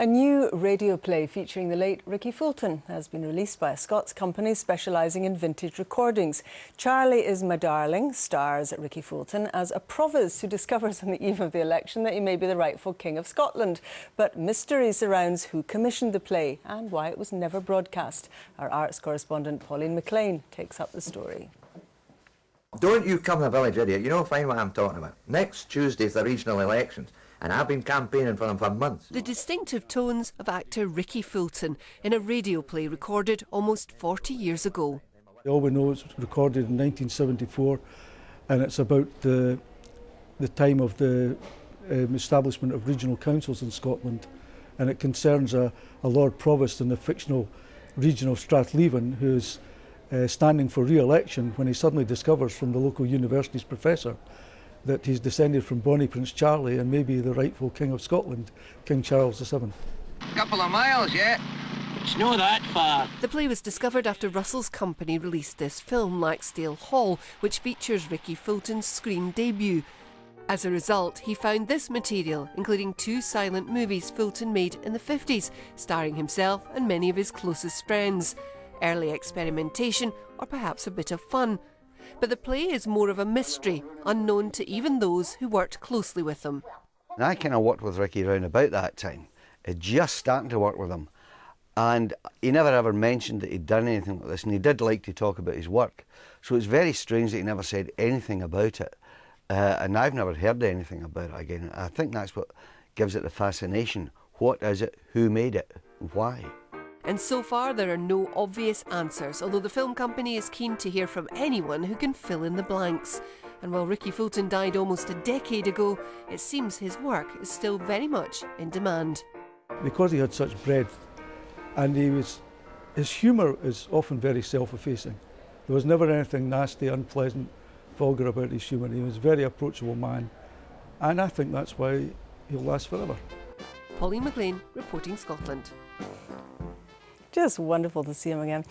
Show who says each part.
Speaker 1: A new radio play featuring the late Rikki Fulton has been released by a Scots company specialising in vintage recordings. Charlie Is My Darling stars Rikki Fulton as a provost who discovers on the eve of the election that he may be the rightful King of Scotland. But mystery surrounds who commissioned the play and why it was never broadcast. Our arts correspondent Pauline McLean takes up the story.
Speaker 2: Don't you come to Village Idiot, you know fine what I'm talking about. Next Tuesday's the regional elections, and I've been campaigning for them for months.
Speaker 3: The distinctive tones of actor Rikki Fulton in a radio play recorded almost 40 years ago.
Speaker 4: All we know is it was recorded in 1974, and it's about the time of the establishment of regional councils in Scotland, and it concerns a Lord Provost in the fictional region of Strathleven who's standing for re-election when he suddenly discovers from the local university's professor that he's descended from Bonnie Prince Charlie and maybe the rightful King of Scotland, King Charles VII.
Speaker 5: Couple of miles yet. It's not that far.
Speaker 3: The play was discovered after Russell's company released this film, Laxdale Hall, which features Rikki Fulton's screen debut. As a result, he found this material, including 2 silent movies Fulton made in the 50s, starring himself and many of his closest friends. Early experimentation, or perhaps a bit of fun. But the play is more of a mystery, unknown to even those who worked closely with him.
Speaker 6: I kind of worked with Rikki round about that time, just starting to work with him. And he never ever mentioned that he'd done anything like this, and he did like to talk about his work. So it's very strange that he never said anything about it. And I've never heard anything about it again. I think that's what gives it the fascination. What is it? Who made it? Why?
Speaker 3: And so far there are no obvious answers, although the film company is keen to hear from anyone who can fill in the blanks. And while Rikki Fulton died almost a decade ago, it seems his work is still very much in demand.
Speaker 4: Because he had such breadth, and his humour is often very self-effacing. There was never anything nasty, unpleasant, vulgar about his humour. He was a very approachable man, and I think that's why he'll last forever.
Speaker 3: Pauline McLean, reporting Scotland.
Speaker 1: Just wonderful to see him again.